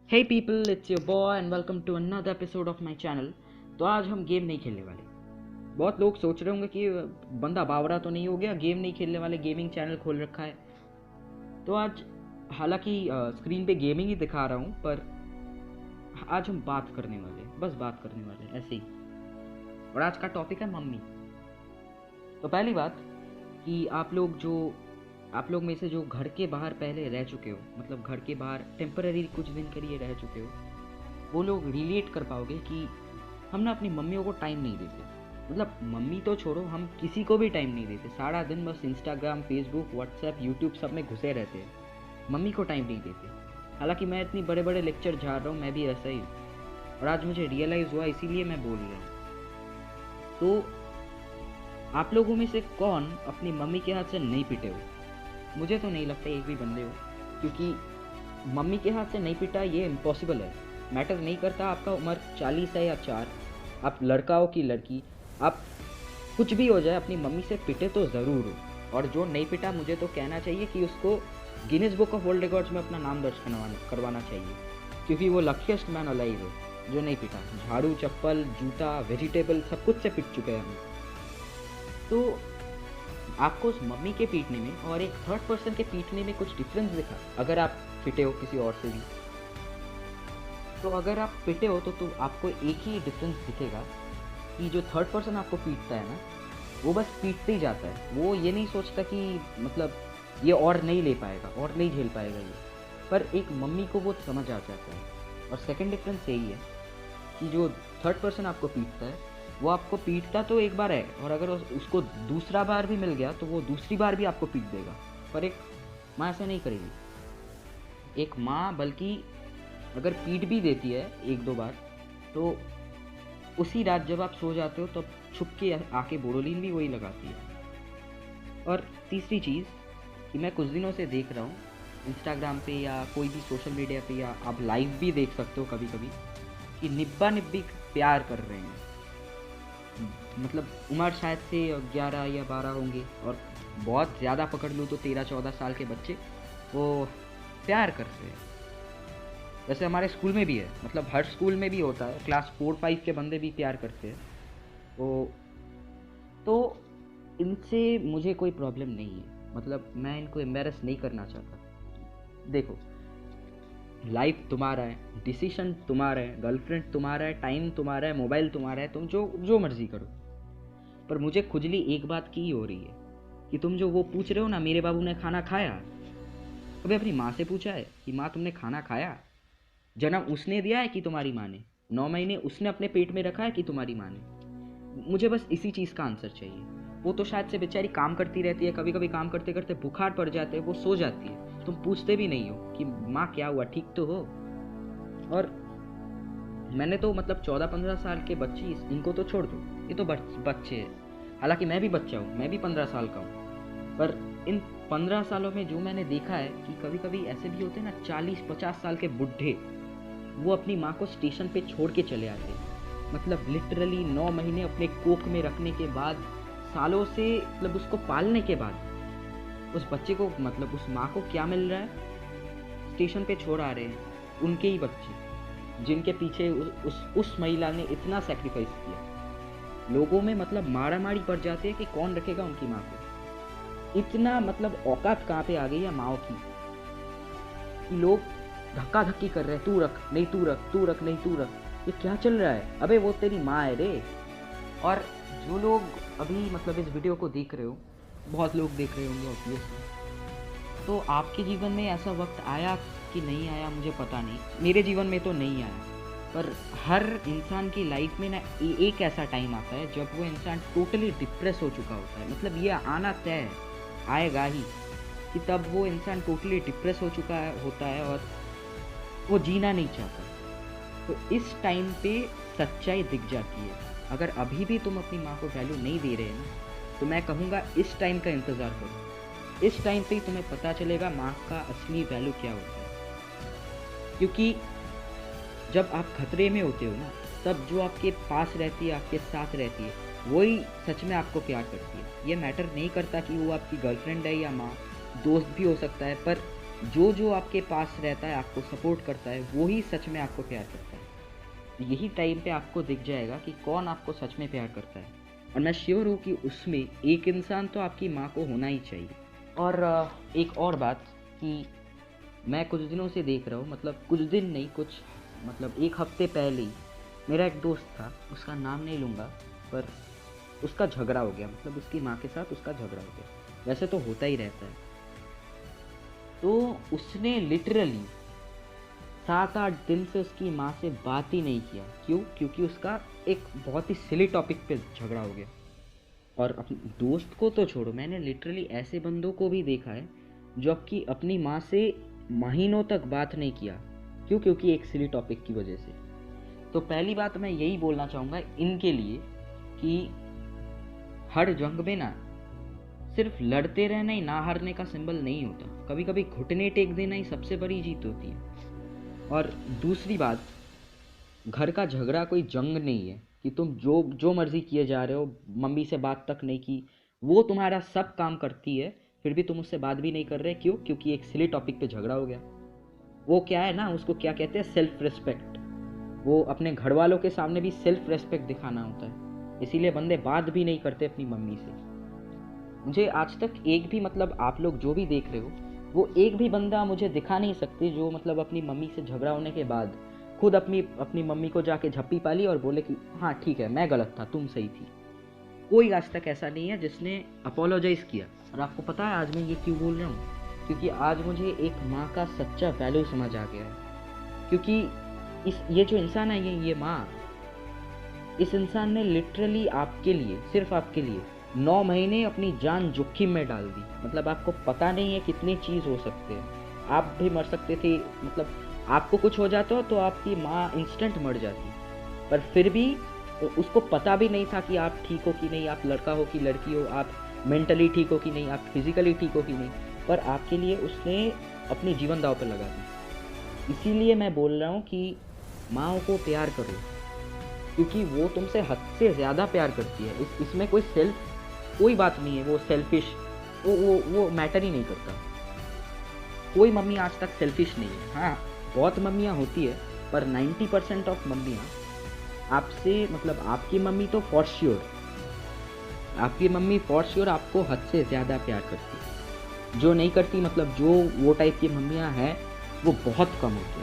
Hey people, it's your boy and welcome to another episode of my channel। तो आज हम game नहीं खेलने वाले। बहुत लोग सोच रहे होंगे कि बंदा बावरा तो नहीं हो गया, गेम नहीं खेलने वाले, गेमिंग चैनल खोल रखा है। तो आज हालांकि स्क्रीन पे गेमिंग ही दिखा रहा हूँ, पर आज हम बात करने वाले, बस बात करने वाले ऐसे ही। और आज का टॉपिक है मम्मी। तो पहली बात कि आप लोग में से जो घर के बाहर पहले रह चुके हो, मतलब घर के बाहर टेम्पररी कुछ दिन के लिए रह चुके हो, वो लोग रिलेट कर पाओगे कि हम ना अपनी मम्मियों को टाइम नहीं देते। मतलब मम्मी तो छोड़ो, हम किसी को भी टाइम नहीं देते। सारा दिन बस इंस्टाग्राम, फेसबुक, व्हाट्सएप, यूट्यूब सब में घुसे रहते हैं, मम्मी को टाइम नहीं देते। हालांकि मैं इतनी बड़े बड़े लेक्चर झाड़ रहा हूँ, मैं भी ऐसा ही हूँ, और आज मुझे रियलाइज़ हुआ, इसीलिए मैं बोल रहा हूँ। तो आप लोगों में से कौन अपनी मम्मी के हाथ से नहीं पिटे हो? मुझे तो नहीं लगता एक भी बंदे हो, क्योंकि मम्मी के हाथ से नहीं पिटा ये इम्पॉसिबल है। मैटर नहीं करता आपका उम्र 40 है या 4, आप लड़का हो कि लड़की, आप कुछ भी हो जाए, अपनी मम्मी से पिटे तो ज़रूर हो। और जो नहीं पिटा, मुझे तो कहना चाहिए कि उसको Guinness book of world records में अपना नाम दर्ज करवाना चाहिए, क्योंकि वो लकीएस्ट मैन अलाइव है जो नहीं पिटा। झाड़ू, चप्पल, जूता, वेजिटेबल सब कुछ से पिट चुके हैं हम। तो आपको उस मम्मी के पीटने में और एक थर्ड पर्सन के पीटने में कुछ डिफरेंस दिखा? अगर आप पिटे हो किसी और से भी, तो अगर आप पिटे हो तो आपको एक ही डिफरेंस दिखेगा कि जो थर्ड पर्सन आपको पीटता है ना, वो बस पीटते ही जाता है। वो ये नहीं सोचता कि मतलब ये और नहीं ले पाएगा और नहीं झेल पाएगा ये, पर एक मम्मी को वो समझ आ जाता है। और सेकंड डिफरेंस यही है कि जो थर्ड पर्सन आपको पीटता है, वो आपको पीटता तो एक बार है, और अगर उसको दूसरा बार भी मिल गया तो वो दूसरी बार भी आपको पीट देगा। पर एक माँ ऐसा नहीं करेगी। एक माँ बल्कि अगर पीट भी देती है एक दो बार, तो उसी रात जब आप सो जाते हो तब छुप के आके बोरोलीन भी वही लगाती है। और तीसरी चीज़ कि मैं कुछ दिनों से देख रहा हूँ इंस्टाग्राम पे या कोई भी सोशल मीडिया पे, या आप लाइव भी देख सकते हो कभी कभी, कि निब्बा निब्बी प्यार कर रहे हैं। मतलब उम्र शायद से 11 या 12 होंगे, और बहुत ज़्यादा पकड़ लूँ तो 13-14 साल के बच्चे वो प्यार करते हैं। वैसे हमारे स्कूल में भी है, मतलब हर स्कूल में भी होता है, क्लास 4-5 के बंदे भी प्यार करते हैं। तो इनसे मुझे कोई प्रॉब्लम नहीं है, मतलब मैं इनको एम्बेरस नहीं करना चाहता। देखो, लाइफ तुम्हारा है, डिसीजन तुम्हारा है, गर्लफ्रेंड तुम्हारा है, टाइम तुम्हारा है, मोबाइल तुम्हारा है, तुम जो जो मर्जी करो। पर मुझे खुजली एक बात की ही हो रही है कि तुम जो वो पूछ रहे हो ना, मेरे बाबू ने खाना खाया, कभी अपनी माँ से पूछा है कि माँ तुमने खाना खाया? जन्म उसने दिया है कि तुम्हारी माँ ने? 9 महीने उसने अपने पेट में रखा है कि तुम्हारी माँ ने? मुझे बस इसी चीज़ का आंसर चाहिए। वो तो शायद से बेचारी काम करती रहती है, कभी कभी काम करते करते बुखार पड़ जाते हैं, वो सो जाती है, तुम पूछते भी नहीं हो कि माँ क्या हुआ, ठीक तो हो? और मैंने तो मतलब 14-15 साल के बच्चे, इनको तो छोड़ दो, ये तो बच्चे हैं। हालांकि मैं भी बच्चा हूँ, मैं भी 15 साल का हूँ, पर इन 15 सालों में जो मैंने देखा है कि कभी कभी ऐसे भी होते हैं ना, 40-50 साल के बुढ़े, वो अपनी माँ को स्टेशन पे छोड़ के चले आते हैं। मतलब लिटरली 9 महीने अपने कोख में रखने के बाद, सालों से मतलब उसको पालने के बाद, उस बच्चे को, मतलब उस माँ को क्या मिल रहा है? स्टेशन पे छोड़ आ रहे हैं उनके ही बच्चे, जिनके पीछे उस महिला ने इतना सेक्रीफाइस किया। लोगों में मतलब मारा मारी पड़ जाती है कि कौन रखेगा उनकी माँ को। इतना मतलब औकात कहाँ पे आ गई है माओ की, कि लोग धक्का धक्की कर रहे हैं, तू रख नहीं, तू रख, तू रख नहीं, तू रख। ये क्या चल रहा है? अबे वो तेरी माँ है रे। और जो लोग अभी मतलब इस वीडियो को देख रहे हो, बहुत लोग देख रहे होंगे ऑब्वियसली, तो आपके जीवन में ऐसा वक्त आया कि नहीं आया मुझे पता नहीं, मेरे जीवन में तो नहीं आया। पर हर इंसान की लाइफ में ना एक ऐसा टाइम आता है जब वो इंसान टोटली डिप्रेस हो चुका होता है। मतलब ये आना तय है, आएगा ही, कि तब वो इंसान टोटली डिप्रेस हो चुका होता है और वो जीना नहीं चाहता। तो इस टाइम पे सच्चाई दिख जाती है। अगर अभी भी तुम अपनी माँ को वैल्यू नहीं दे रहे ना, तो मैं कहूँगा इस टाइम का इंतज़ार करो। इस टाइम पे ही तुम्हें पता चलेगा माँ का असली वैल्यू क्या होता है। क्योंकि जब आप खतरे में होते हो ना, तब जो आपके पास रहती है, आपके साथ रहती है, वही सच में आपको प्यार करती है। ये मैटर नहीं करता कि वो आपकी गर्लफ्रेंड है या माँ, दोस्त भी हो सकता है, पर जो जो आपके पास रहता है, आपको सपोर्ट करता है, वो ही सच में आपको प्यार करता है। तो यही टाइम पे आपको दिख जाएगा कि कौन आपको सच में प्यार करता है। और मैं श्योर हूँ कि उसमें एक इंसान तो आपकी माँ को होना ही चाहिए। और एक और बात कि मैं कुछ दिनों से देख रहा हूँ, मतलब कुछ दिन नहीं, कुछ मतलब एक हफ्ते पहले ही मेरा एक दोस्त था, उसका नाम नहीं लूँगा, पर उसका झगड़ा हो गया, मतलब उसकी माँ के साथ उसका झगड़ा हो गया। वैसे तो होता ही रहता है। तो उसने लिटरली 7-8 दिन से उसकी माँ से बात ही नहीं किया। क्यों? क्योंकि उसका एक बहुत ही सिली टॉपिक पे झगड़ा हो गया। और अपने दोस्त को तो छोड़ो, मैंने लिटरली ऐसे बंदों को भी देखा है जो आपकी अपनी माँ से महीनों तक बात नहीं किया। क्यों? क्योंकि एक सिली टॉपिक की वजह से। तो पहली बात मैं यही बोलना चाहूँगा इनके लिए कि हर जंग में ना सिर्फ लड़ते रहना ही ना हारने का सिंबल नहीं होता। कभी कभी घुटने टेक देना ही सबसे बड़ी जीत होती है। और दूसरी बात, घर का झगड़ा कोई जंग नहीं है कि तुम जो जो मर्जी किए जा रहे हो, मम्मी से बात तक नहीं की, वो तुम्हारा सब काम करती है, फिर भी तुम उससे बात भी नहीं कर रहे। क्यों? क्योंकि एक सिली टॉपिक पे झगड़ा हो गया। वो क्या है ना, उसको क्या कहते हैं, सेल्फ रिस्पेक्ट। वो अपने घर वालों के सामने भी सेल्फ रिस्पेक्ट दिखाना होता है, इसीलिए बंदे बात भी नहीं करते अपनी मम्मी से। मुझे आज तक एक भी, मतलब आप लोग जो भी देख रहे हो, वो एक भी बंदा मुझे दिखा नहीं सकते जो मतलब अपनी मम्मी से झगड़ा होने के बाद खुद अपनी अपनी मम्मी को जाके झप्पी पाली और बोले कि हाँ ठीक है, मैं गलत था, तुम सही थी। कोई आज तक ऐसा नहीं है जिसने अपोलोजाइज किया। और आपको पता है आज मैं ये क्यों बोल रहा हूँ? क्योंकि आज मुझे एक माँ का सच्चा वैल्यू समझ आ गया है। क्योंकि ये जो इंसान है, ये माँ, इस इंसान ने लिटरली आपके लिए, सिर्फ आपके लिए 9 महीने अपनी जान जोखिम में डाल दी। मतलब आपको पता नहीं है कितनी चीज़ हो सकते हैं। आप भी मर सकते थे, मतलब आपको कुछ हो जाता तो आपकी माँ इंस्टेंट मर जाती, पर फिर भी उसको पता भी नहीं था कि आप ठीक हो कि नहीं, आप लड़का हो कि लड़की हो, आप मेंटली ठीक हो कि नहीं, आप फिजिकली ठीक हो कि नहीं, पर आपके लिए उसने अपनी जीवन दांव पर लगा दी। इसीलिए मैं बोल रहा हूँ कि माँ को प्यार करो, क्योंकि वो तुमसे हद से ज़्यादा प्यार करती है। इसमें कोई बात नहीं है, वो सेल्फिश, वो मैटर ही नहीं करता। कोई मम्मी आज तक सेल्फिश नहीं है। हाँ, बहुत मम्मियाँ होती है, पर 90% ऑफ मम्मियाँ आपसे, मतलब आपकी मम्मी तो फॉर श्योर, आपकी मम्मी फॉर श्योर आपको हद से ज़्यादा प्यार करती है। जो नहीं करती, मतलब जो वो टाइप की मम्मियाँ हैं, वो बहुत कम होती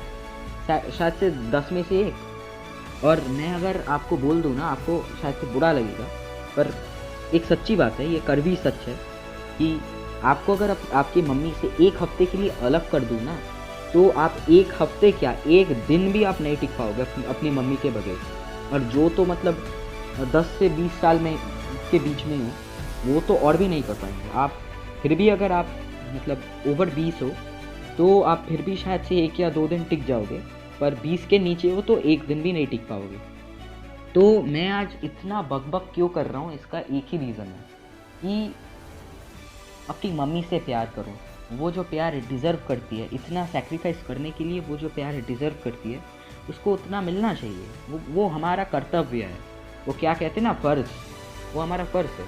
है, शायद से 10 में से 1। और मैं अगर आपको बोल दूँ ना, आपको शायद से बुरा लगेगा, पर एक सच्ची बात है, ये कड़वी सच है कि आपको अगर आपकी मम्मी से एक हफ्ते के लिए अलग कर दूँ ना, तो आप एक हफ्ते क्या, एक दिन भी आप नहीं टिक पाओगे अपनी मम्मी के बगैर। और जो तो मतलब 10 से 20 साल में के बीच में हो, वो तो और भी नहीं कर पाएंगे आप। फिर भी अगर आप मतलब ओवर 20 हो, तो आप फिर भी शायद से 1 या 2 दिन टिक जाओगे, पर 20 के नीचे हो तो एक दिन भी नहीं टिक पाओगे। तो मैं आज इतना बकबक क्यों कर रहा हूँ, इसका एक ही रीज़न है कि अपनी मम्मी से प्यार करो। वो जो प्यार डिज़र्व करती है, इतना सैक्रिफाइस करने के लिए वो जो प्यार डिज़र्व करती है, उसको उतना मिलना चाहिए। वो हमारा कर्तव्य है। वो क्या कहते हैं ना, फ़र्ज़, वो हमारा फ़र्ज़ है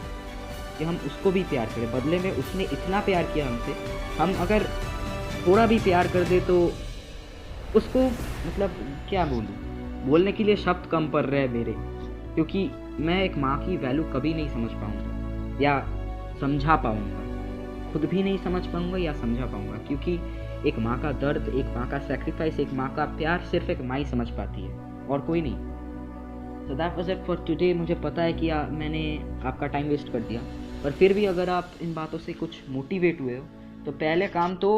कि हम उसको भी प्यार करें। बदले में उसने इतना प्यार किया हमसे, हम अगर थोड़ा भी प्यार कर दे तो उसको, मतलब क्या बोलूँ, बोलने के लिए शब्द कम पड़ रहे हैं मेरे, क्योंकि मैं एक माँ की वैल्यू कभी नहीं समझ पाऊँगा या समझा पाऊँगा। खुद भी नहीं समझ पाऊँगा या समझा पाऊँगा, क्योंकि एक माँ का दर्द, एक माँ का सैक्रिफाइस, एक माँ का प्यार सिर्फ एक माँ ही समझ पाती है, और कोई नहीं। So that was it for today. मुझे पता है कि मैंने आपका टाइम वेस्ट कर दिया, पर फिर भी अगर आप इन बातों से कुछ मोटिवेट हुए हो, तो पहले काम तो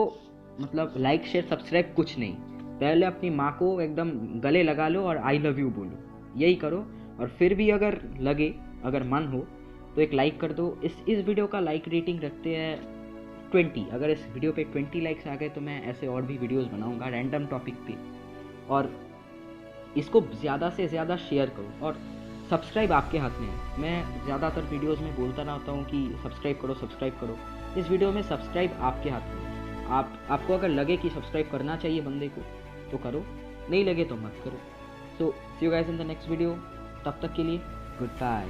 मतलब लाइक शेयर सब्सक्राइब कुछ नहीं, पहले अपनी माँ को एकदम गले लगा लो और आई लव यू बोलो, यही करो। और फिर भी अगर लगे, अगर मन हो, तो एक लाइक कर दो। इस वीडियो का लाइक रेटिंग रखते हैं 20। अगर इस वीडियो पे 20 लाइक्स आ गए तो मैं ऐसे और भी वीडियोस बनाऊंगा रैंडम टॉपिक पे। और इसको ज़्यादा से ज़्यादा शेयर करो, और सब्सक्राइब आपके हाथ में है। मैं ज़्यादातर वीडियोस में बोलता रहता हूँ कि सब्सक्राइब करो, सब्सक्राइब करो। इस वीडियो में सब्सक्राइब आपके हाथ में है। आपको अगर लगे कि सब्सक्राइब करना चाहिए बंदे को, तो करो, नहीं लगे तो मत करो। So see you guys in the next video. तब तक के लिए गुड बाय।